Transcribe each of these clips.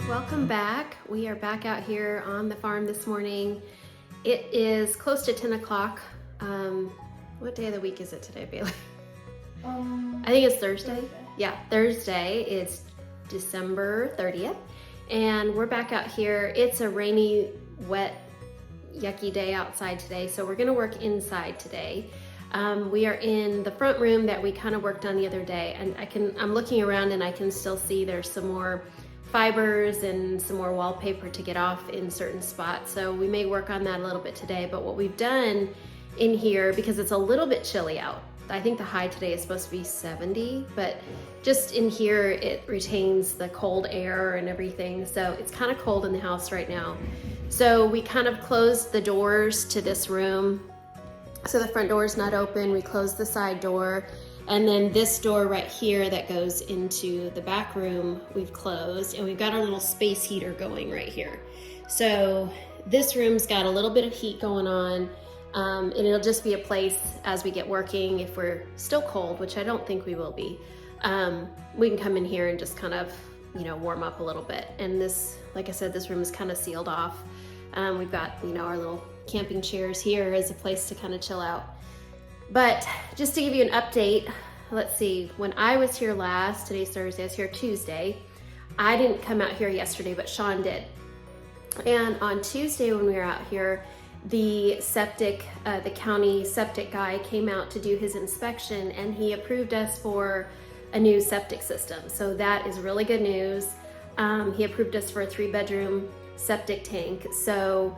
Welcome back. We are back out here on the farm this morning. It is close to 10 o'clock. What day of the week is it today, Bailey? I think it's Thursday. Yeah, Thursday. It's December 30th. And we're back out here. It's a rainy, wet, yucky day outside today, so we're gonna work inside today. We are in the front room that we kind of worked on the other day, and I'm looking around and I can still see there's some more fibers and some more wallpaper to get off in certain spots. So we may work on that a little bit today, but what we've done in here, because it's a little bit chilly out, I think the high today is supposed to be 70, but just in here, it retains the cold air and everything. So it's kind of cold in the house right now. So we kind of closed the doors to this room. So the front door is not open. We closed the side door. And then this door right here that goes into the back room, we've closed, and we've got our little space heater going right here. So this room's got a little bit of heat going on, and it'll just be a place as we get working, if we're still cold, which I don't think we will be, we can come in here and just kind of, warm up a little bit. And this, like I said, this room is kind of sealed off. We've got, our little camping chairs here as a place to kind of chill out. But just to give you an update, let's see, when I was here last, today's Thursday, I was here Tuesday. I didn't come out here yesterday, but Shawn did. And on Tuesday when we were out here, the septic, the county septic guy came out to do his inspection, and he approved us for a new septic system. So that is really good news. He approved us for a 3-bedroom septic tank. So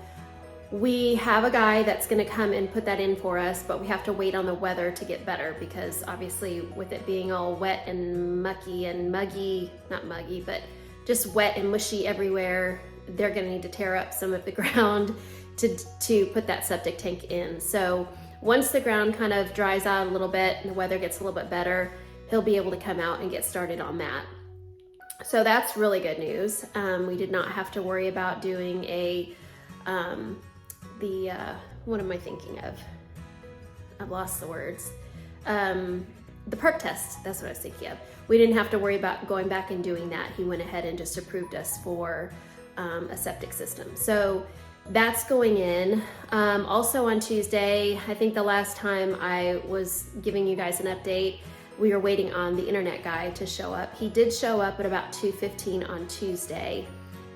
we have a guy that's gonna come and put that in for us, but we have to wait on the weather to get better, because obviously with it being all wet and mucky and muggy, not muggy, but just wet and mushy everywhere, they're gonna need to tear up some of the ground to put that septic tank in. So once the ground kind of dries out a little bit and the weather gets a little bit better, he'll be able to come out and get started on that. So that's really good news. We did not have to worry about doing what am I thinking of? I've lost the words. The perk test, that's what I was thinking of. We didn't have to worry about going back and doing that. He went ahead and just approved us for a septic system. So that's going in. Also on Tuesday, I think the last time I was giving you guys an update, we were waiting on the internet guy to show up. He did show up at about 2:15 on Tuesday.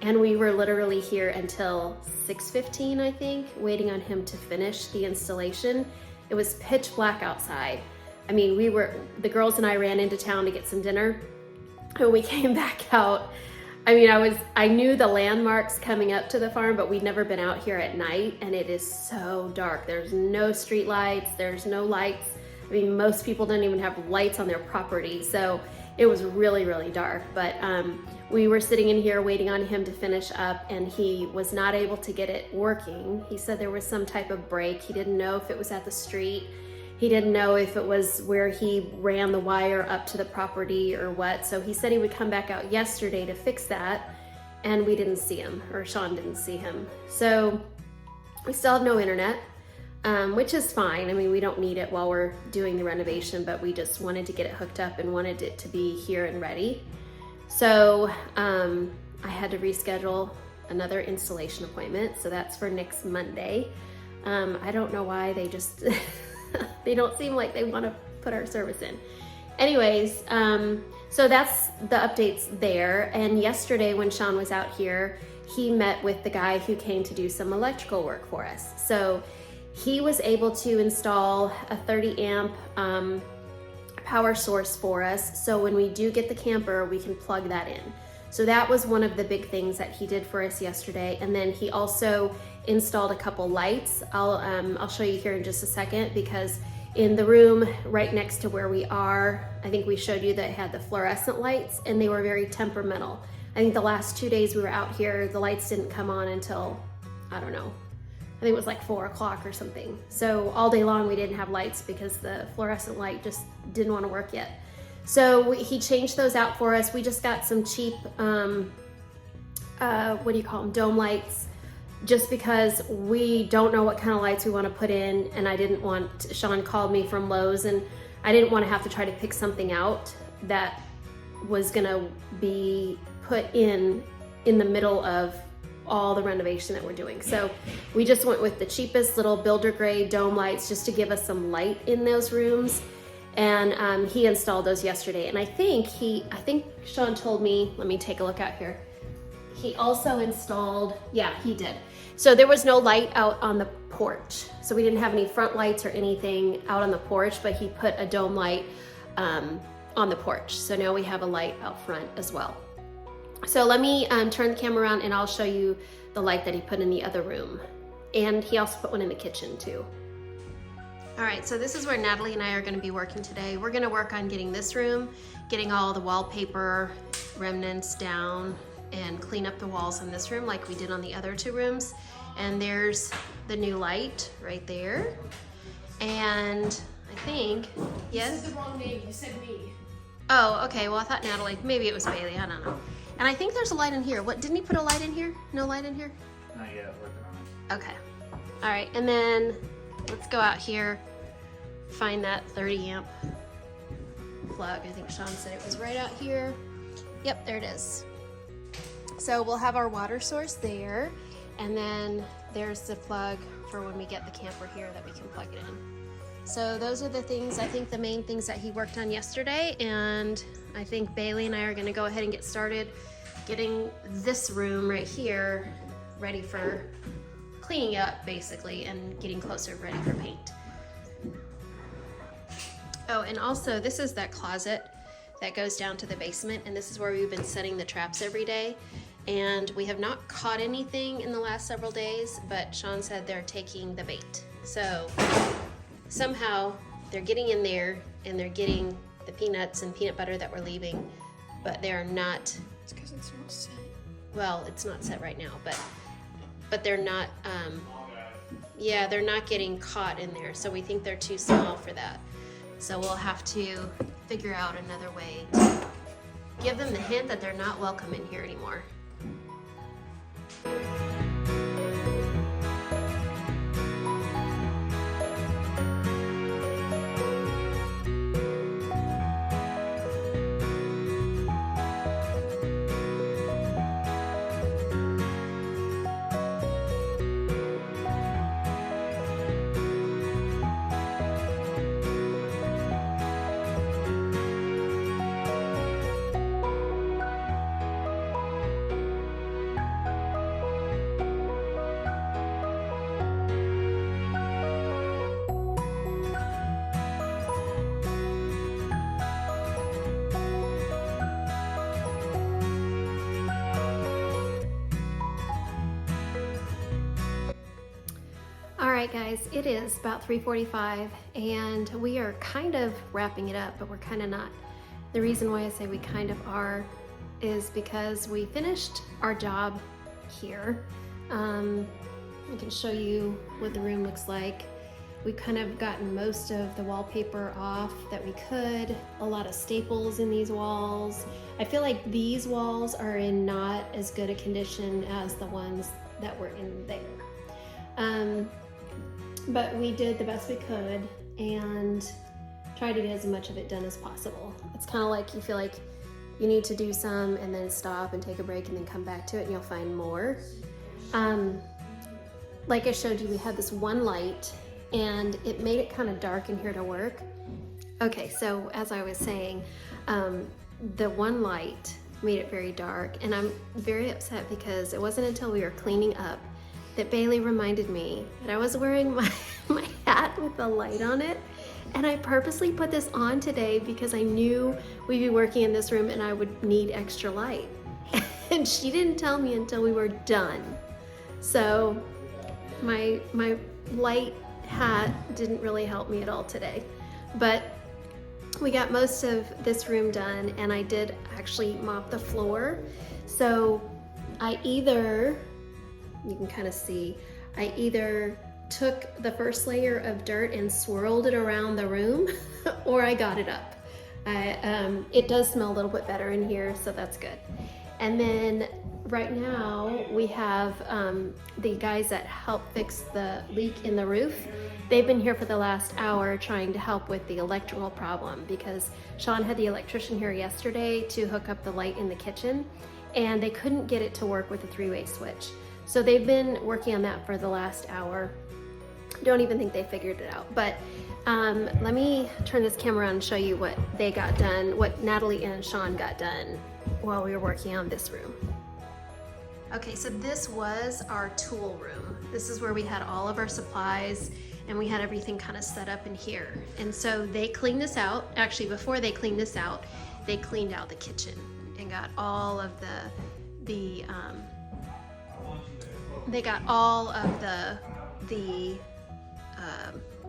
And we were literally here until 6:15, I think, waiting on him to finish the installation. It was pitch black outside. I mean, the girls and I ran into town to get some dinner, and we came back out. I mean, I knew the landmarks coming up to the farm, but we'd never been out here at night, and it is so dark. There's no street lights, there's no lights. I mean, most people don't even have lights on their property, so it was really, really dark. But we were sitting in here waiting on him to finish up, and he was not able to get it working. He said there was some type of break. He didn't know if it was at the street. He didn't know if it was where he ran the wire up to the property or what. So he said he would come back out yesterday to fix that, and we didn't see him, or Shawn didn't see him. So we still have no internet, which is fine. I mean, we don't need it while we're doing the renovation, but we just wanted to get it hooked up and wanted it to be here and ready. So I had to reschedule another installation appointment. So that's for next Monday. I don't know why they just, they don't seem like they want to put our service in. Anyways, so that's the updates there. And yesterday when Shawn was out here, he met with the guy who came to do some electrical work for us. So he was able to install a 30 amp power source for us. So when we do get the camper, we can plug that in. So that was one of the big things that he did for us yesterday. And then he also installed a couple lights. I'll show you here in just a second, because in the room right next to where we are, I think we showed you that it had the fluorescent lights, and they were very temperamental. I think the last 2 days we were out here, the lights didn't come on until, I don't know, I think it was like 4 o'clock or something. So all day long we didn't have lights because the fluorescent light just didn't want to work yet. So he changed those out for us. We just got some cheap, what do you call them, dome lights, just because we don't know what kind of lights we want to put in, and I didn't want, Shawn called me from Lowe's, and I didn't want to have to try to pick something out that was gonna be put in in the middle of all the renovation that we're doing. So we just went with the cheapest little builder grade dome lights just to give us some light in those rooms. And he installed those yesterday. And I think Shawn told me, let me take a look out here. He also installed, yeah, he did. So there was no light out on the porch. So we didn't have any front lights or anything out on the porch, but he put a dome light on the porch. So now we have a light out front as well. So let me turn the camera around and I'll show you the light that he put in the other room. And he also put one in the kitchen too. All right, so this is where Natalie and I are gonna be working today. We're gonna work on getting this room, getting all the wallpaper remnants down and clean up the walls in this room like we did on the other two rooms. And there's the new light right there. And I think, yes? This is the wrong name, you said me. Oh, okay, well I thought Natalie, maybe it was Bailey, I don't know. And I think there's a light in here. What, didn't he put a light in here? No light in here? Not yet, working on it. Okay. All right, and then let's go out here, find that 30 amp plug. I think Shawn said it was right out here. Yep, there it is. So we'll have our water source there, and then there's the plug for when we get the camper here that we can plug it in. So those are the things, I think the main things that he worked on yesterday, and I think Bailey and I are gonna go ahead and get started getting this room right here ready for cleaning up basically and getting closer, ready for paint. Oh, and also this is that closet that goes down to the basement, and this is where we've been setting the traps every day. And we have not caught anything in the last several days, but Shawn said they're taking the bait. So somehow they're getting in there and they're getting the peanuts and peanut butter that we're leaving, but they are not. It's because it's not set. Well, it's not set right now, but they're not, yeah, they're not getting caught in there. So we think they're too small for that. So we'll have to figure out another way to give them the hint that they're not welcome in here anymore. Alright guys, it is about 3:45 and we are kind of wrapping it up, but we're kind of not. The reason why I say we kind of are is because we finished our job here. I can show you what the room looks like. We've kind of gotten most of the wallpaper off that we could, a lot of staples in these walls. I feel like these walls are in not as good a condition as the ones that were in there. But we did the best we could and tried to get as much of it done as possible. It's kind of like you feel like you need to do some and then stop and take a break and then come back to it and you'll find more. Like I showed you, we had this one light and it made it kind of dark in here to work. Okay, so as I was saying, the one light made it very dark, and I'm very upset because it wasn't until we were cleaning up that Bailey reminded me that I was wearing my hat with the light on it, and I purposely put this on today because I knew we'd be working in this room and I would need extra light. And she didn't tell me until we were done. So my light hat didn't really help me at all today. But we got most of this room done, and I did actually mop the floor. So I either, you can kind of see, I either took the first layer of dirt and swirled it around the room or I got it up. It does smell a little bit better in here, so that's good. And then right now we have the guys that help fix the leak in the roof. They've been here for the last hour trying to help with the electrical problem because Shawn had the electrician here yesterday to hook up the light in the kitchen, and they couldn't get it to work with a three-way switch. So they've been working on that for the last hour. Don't even think they figured it out, but let me turn this camera on and show you what they got done, what Natalie and Shawn got done while we were working on this room. Okay, so this was our tool room. This is where we had all of our supplies and we had everything kind of set up in here. And so they cleaned this out. Actually, before they cleaned this out, they cleaned out the kitchen and got all of they got all of the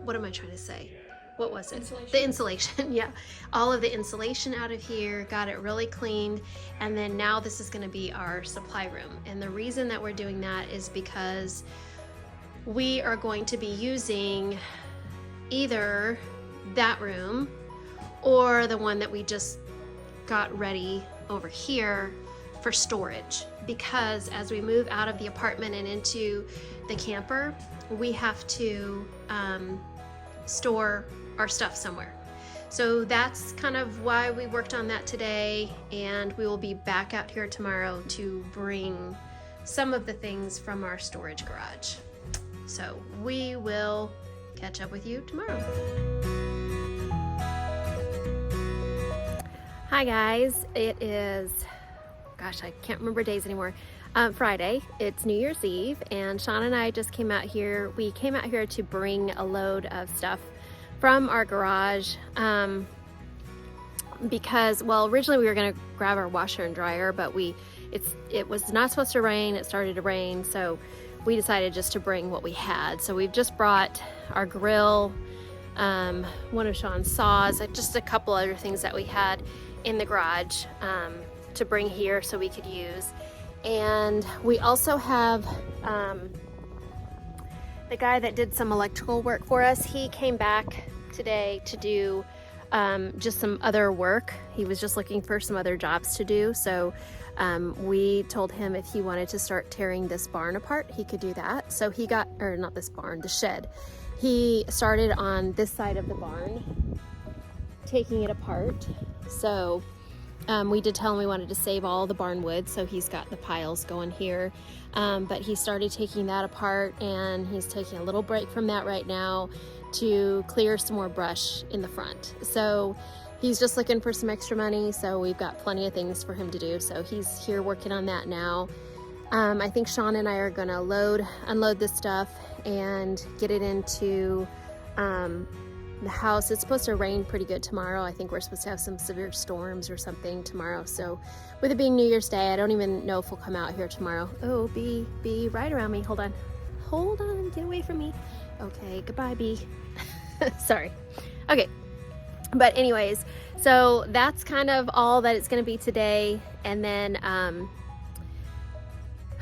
what am I trying to say? What was it? Insulation. The insulation, yeah. All of the insulation out of here, got it really cleaned, and then now this is gonna be our supply room. And the reason that we're doing that is because we are going to be using either that room or the one that we just got ready over here for storage, because as we move out of the apartment and into the camper, we have to store our stuff somewhere. So that's kind of why we worked on that today, and we will be back out here tomorrow to bring some of the things from our storage garage. So we will catch up with you tomorrow. Hi guys, it is, gosh, I can't remember days anymore. Friday, it's New Year's Eve, and Shawn and I just came out here. We came out here to bring a load of stuff from our garage because, well, originally we were gonna grab our washer and dryer, but it was not supposed to rain. It started to rain, so we decided just to bring what we had. So we've just brought our grill, one of Shawn's saws, just a couple other things that we had in the garage to bring here so we could use. And we also have the guy that did some electrical work for us. He came back today to do just some other work. He was just looking for some other jobs to do. So we told him if he wanted to start tearing this barn apart, he could do that. So he got, or not this barn, the shed. He started on this side of the barn, taking it apart. So we did tell him we wanted to save all the barn wood, so he's got the piles going here. But he started taking that apart, and he's taking a little break from that right now to clear some more brush in the front. So he's just looking for some extra money, so we've got plenty of things for him to do. So he's here working on that now. I think Shawn and I are gonna unload this stuff and get it into the house. It's supposed to rain pretty good tomorrow. I think we're supposed to have some severe storms or something tomorrow. So with it being New Year's Day, I don't even know if we'll come out here tomorrow. Oh, be right around me. Hold on, get away from me. Okay, goodbye, Bee. Sorry. Okay, but anyways, so that's kind of all that it's gonna be today. And then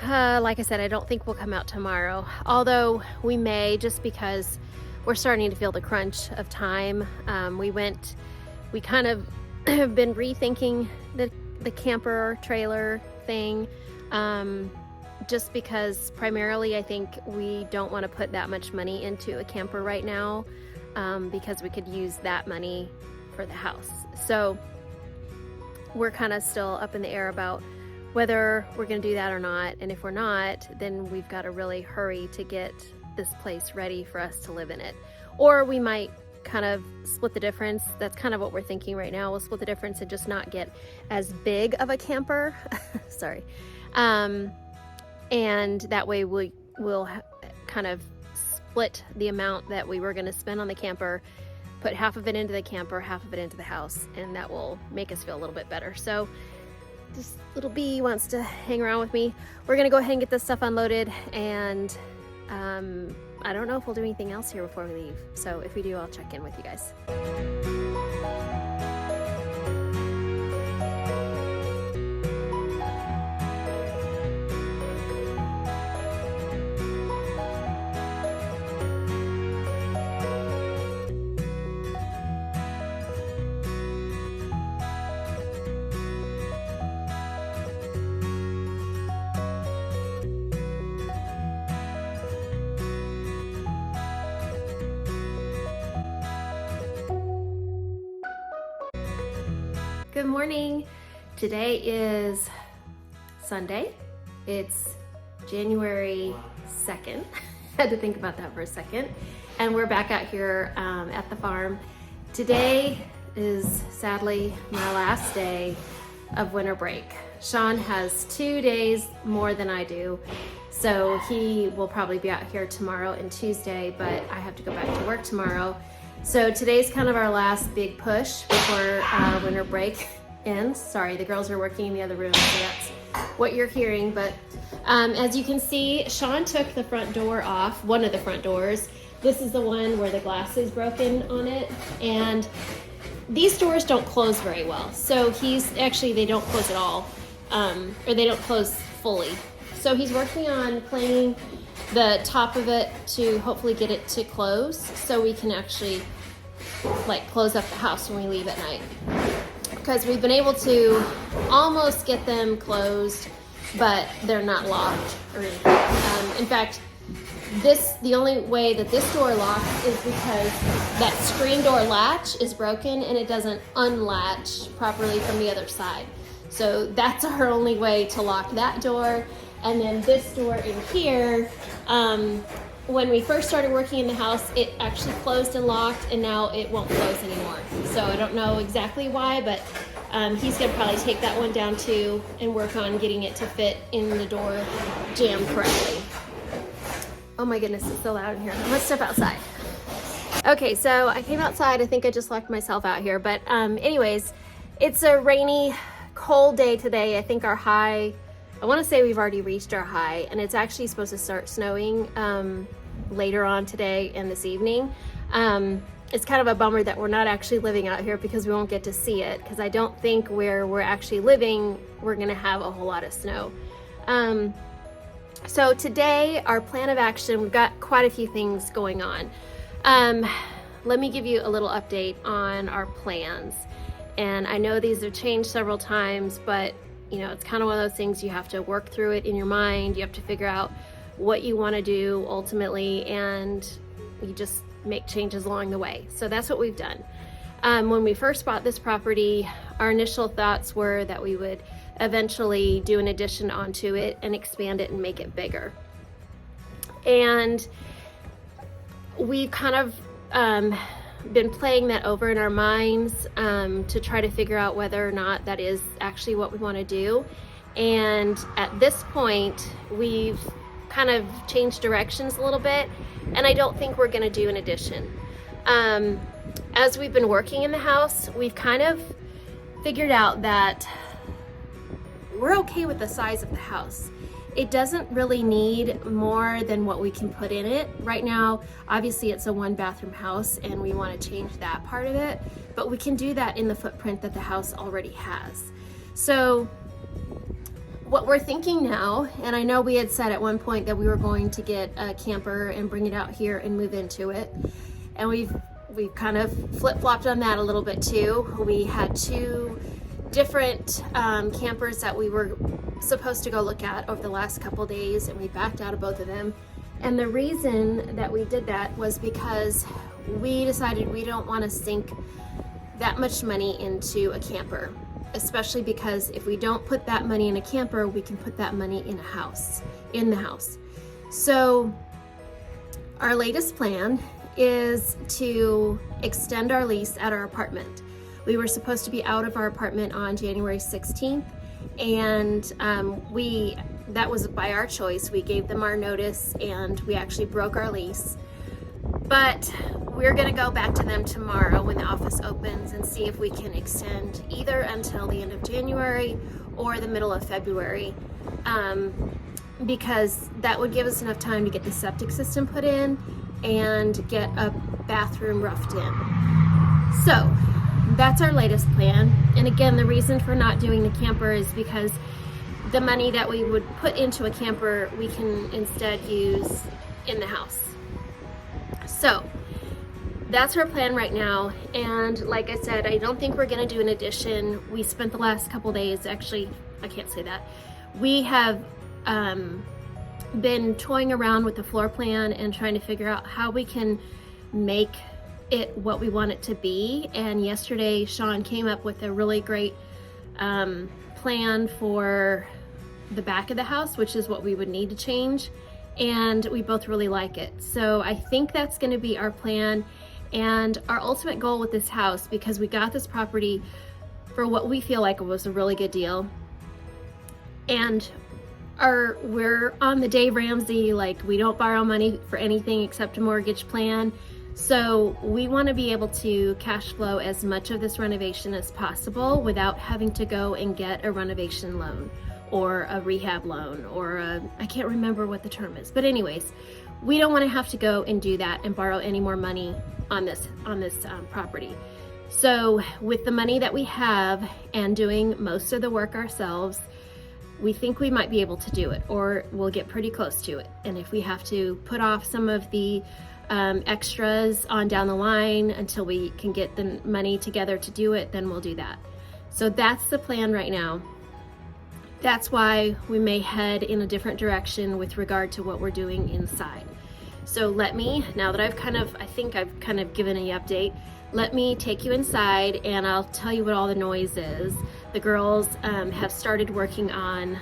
like I said, I don't think we'll come out tomorrow, although we may, just because we're starting to feel the crunch of time. We kind of have been rethinking the camper trailer thing, just because primarily I think we don't want to put that much money into a camper right now, because we could use that money for the house. So we're kind of still up in the air about whether we're going to do that or not. And if we're not, then we've got to really hurry to get this place ready for us to live in it. Or we might kind of split the difference. That's kind of what we're thinking right now. We'll split the difference and just not get as big of a camper. Sorry. And that way we'll kind of split the amount that we were going to spend on the camper, put half of it into the camper, half of it into the house, and that will make us feel a little bit better. So this little bee wants to hang around with me. We're going to go ahead and get this stuff unloaded, and I don't know if we'll do anything else here before we leave. So if we do, I'll check in with you guys. Good morning. Today is Sunday. It's January 2nd. Had to think about that for a second. And we're back out here at the farm. Today is sadly my last day of winter break. Shawn has 2 days more than I do, so he will probably be out here tomorrow and Tuesday, but I have to go back to work tomorrow. So today's kind of our last big push before our winter break ends. Sorry, the girls are working in the other room, so that's what you're hearing. But as you can see, Shawn took the front door off, one of the front doors. This is the one where the glass is broken on it, and these doors don't close very well. So they don't close at all, or they don't close fully. So he's working on cleaning the top of it to hopefully get it to close so we can actually like close up the house when we leave at night. Because we've been able to almost get them closed, but they're not locked or anything. In fact, the only way that this door locks is because that screen door latch is broken and it doesn't unlatch properly from the other side. So that's our only way to lock that door. And then this door in here, when we first started working in the house, it actually closed and locked, and now it won't close anymore. So I don't know exactly why, but he's gonna probably take that one down too and work on getting it to fit in the door jamb correctly. Oh my goodness, it's so loud in here. Let's step outside. Okay, so I came outside. I think I just locked myself out here. But anyways, it's a rainy, cold day today. I think our high, I want to say we've already reached our high, and it's actually supposed to start snowing later on today and this evening. It's kind of a bummer that we're not actually living out here because we won't get to see it, because I don't think where we're actually living, we're going to have a whole lot of snow. So today, our plan of action, we've got quite a few things going on. Let me give you a little update on our plans. And I know these have changed several times, but you know, it's kind of one of those things you have to work through it in your mind. You have to figure out what you want to do ultimately, and you just make changes along the way. So that's what we've done. When we first bought this property, our initial thoughts were that we would eventually do an addition onto it and expand it and make it bigger. And we've kind of been playing that over in our minds to try to figure out whether or not that is actually what we want to do. And at this point, we've kind of changed directions a little bit, and I don't think we're going to do an addition. As we've been working in the house, we've kind of figured out that we're okay with the size of the house. It doesn't really need more than what we can put in it. Right now, obviously it's a 1-bathroom house and we want to change that part of it, but we can do that in the footprint that the house already has. So what we're thinking now, and I know we had said at one point that we were going to get a camper and bring it out here and move into it, and we've kind of flip-flopped on that a little bit too. We had 2 different campers that we were supposed to go look at over the last couple days, and we backed out of both of them. And the reason that we did that was because we decided we don't want to sink that much money into a camper, especially because if we don't put that money in a camper, we can put that money in the house. So our latest plan is to extend our lease at our apartment. We were supposed to be out of our apartment on January 16th, and that was by our choice. We gave them our notice and we actually broke our lease. But we're gonna go back to them tomorrow when the office opens and see if we can extend either until the end of January or the middle of February, because that would give us enough time to get the septic system put in and get a bathroom roughed in. So that's our latest plan. And again, the reason for not doing the camper is because the money that we would put into a camper, we can instead use in the house. So that's our plan right now. And like I said, I don't think we're gonna do an addition. We spent the last couple days, actually, I can't say that. We have been toying around with the floor plan and trying to figure out how we can make it what we want it to be. And yesterday, Shawn came up with a really great plan for the back of the house, which is what we would need to change, and we both really like it. So I think that's going to be our plan and our ultimate goal with this house, because we got this property for what we feel like was a really good deal. And we're on the Dave Ramsey, like, we don't borrow money for anything except a mortgage plan. So we want to be able to cash flow as much of this renovation as possible without having to go and get a renovation loan or a rehab loan or I can't remember what the term is. But anyways, we don't want to have to go and do that and borrow any more money on this property. So with the money that we have and doing most of the work ourselves, we think we might be able to do it, or we'll get pretty close to it. And if we have to put off some of the extras on down the line until we can get the money together to do it, then we'll do that. So that's the plan right now. That's why we may head in a different direction with regard to what we're doing inside. So let me, now that I think I've kind of given an update, let me take you inside and I'll tell you what all the noise is. The girls have started working on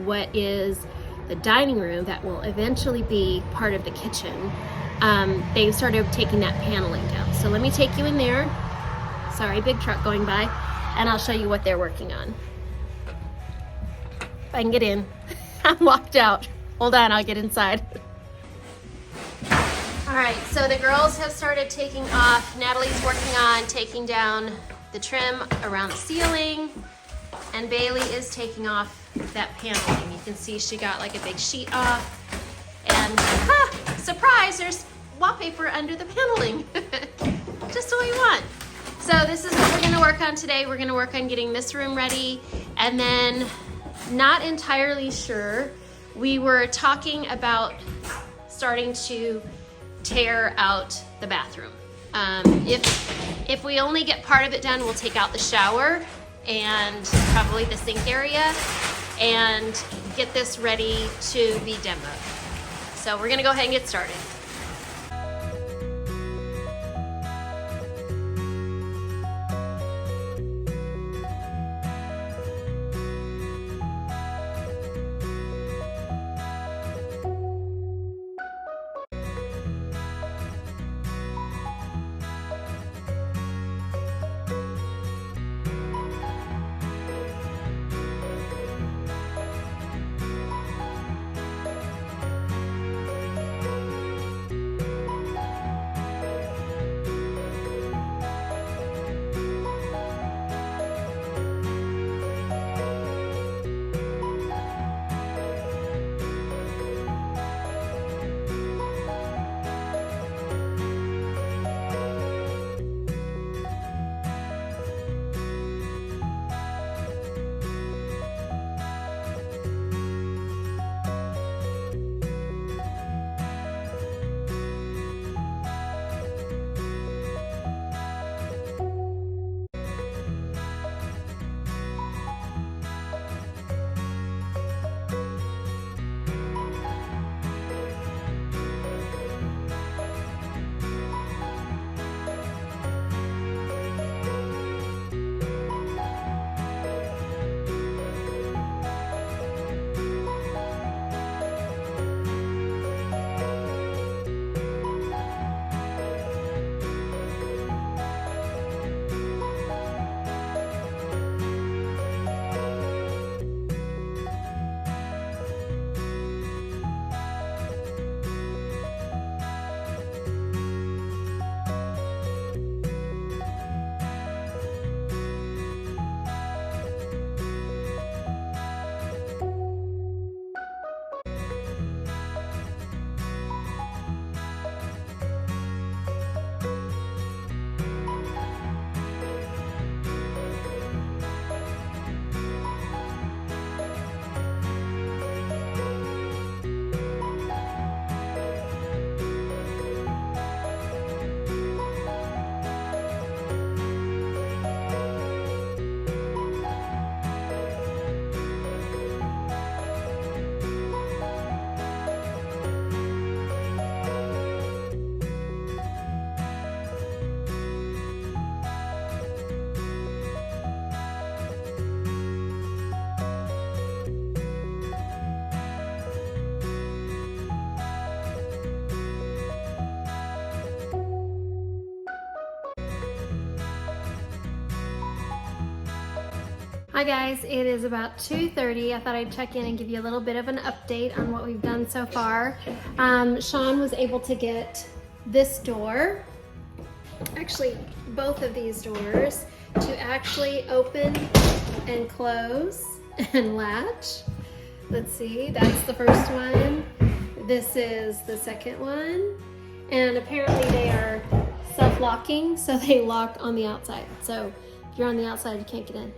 what is the dining room that will eventually be part of the kitchen. They've started taking that paneling down. So let me take you in there. Sorry, big truck going by. And I'll show you what they're working on. If I can get in. I'm locked out. Hold on, I'll get inside. All right, so the girls have started taking off. Natalie's working on taking down the trim around the ceiling, and Bailey is taking off that paneling. You can see she got like a big sheet off, and surprise, there's wallpaper under the paneling. Just what we want. So this is what we're gonna work on today. We're gonna work on getting this room ready, and then not entirely sure. We were talking about starting to tear out the bathroom. If we only get part of it done, we'll take out the shower and probably the sink area and get this ready to be demoed. So we're gonna go ahead and get started. Hi guys, it is about 2:30. I thought I'd check in and give you a little bit of an update on what we've done so far. Shawn was able to get this door, actually both of these doors, to actually open and close and latch. Let's see, that's the first one. This is the second one. And apparently they are self-locking, so they lock on the outside. So if you're on the outside, you can't get in.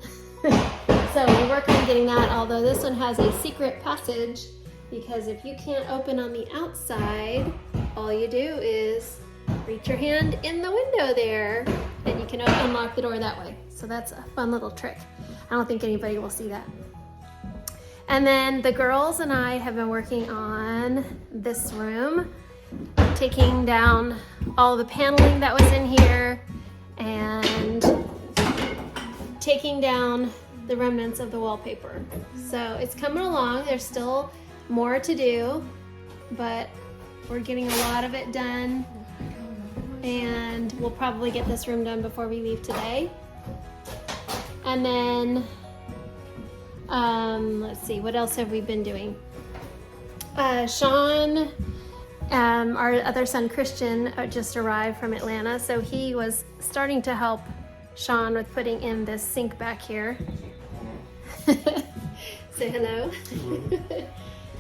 So we're working on getting that, although this one has a secret passage, because if you can't open on the outside, all you do is reach your hand in the window there and you can unlock the door that way. So that's a fun little trick. I don't think anybody will see that. And then the girls and I have been working on this room, taking down all the paneling that was in here and taking down the remnants of the wallpaper. So it's coming along. There's still more to do, but we're getting a lot of it done, and we'll probably get this room done before we leave today. And then let's see, what else have we been doing? Shawn, our other son Christian, just arrived from Atlanta, so he was starting to help Shawn with putting in this sink back here. Say hello.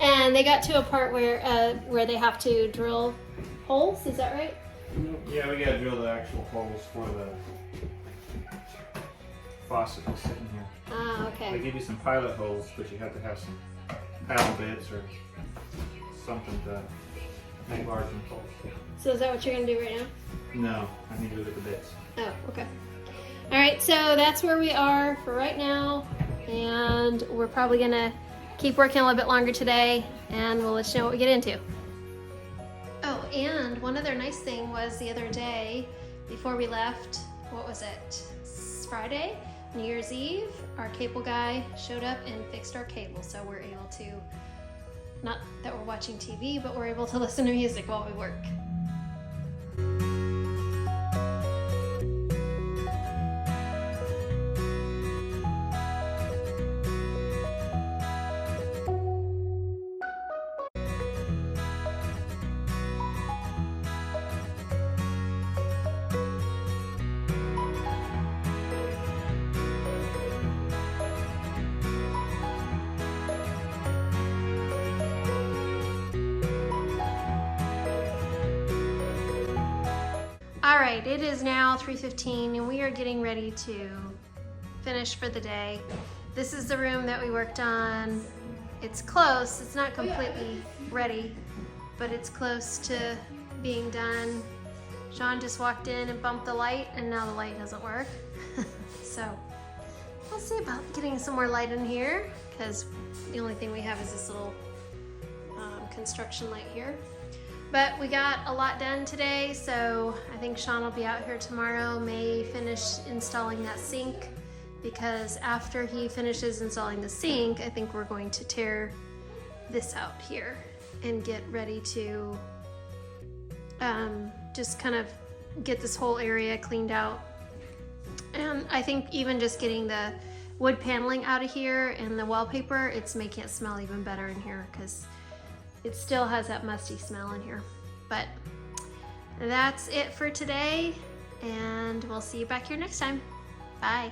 And they got to a part where they have to drill holes, is that right? Yeah, we gotta drill the actual holes for the faucet that's sitting here. Ah, They okay. give you some pilot holes, but you have to have some paddle bits or something to make large holes. So is that what you're gonna do right now? No, I need to look at the bits. Oh, okay. All right, so that's where we are for right now, and we're probably gonna keep working a little bit longer today, and we'll let you know what we get into. Oh, and one other nice thing was the other day, before we left, what was it? Friday, New Year's Eve, our cable guy showed up and fixed our cable, so we're able to, not that we're watching TV, but we're able to listen to music while we work. All right, it is now 3:15 and we are getting ready to finish for the day. This is the room that we worked on. It's close, it's not completely ready, but it's close to being done. Shawn just walked in and bumped the light, and now the light doesn't work. So we'll see about getting some more light in here, because the only thing we have is this little construction light here. But we got a lot done today, so I think Shawn will be out here tomorrow, may finish installing that sink, because after he finishes installing the sink, I think we're going to tear this out here and get ready to just kind of get this whole area cleaned out. And I think even just getting the wood paneling out of here and the wallpaper, it's making it smell even better in here, because it still has that musty smell in here. But that's it for today, and we'll see you back here next time. Bye.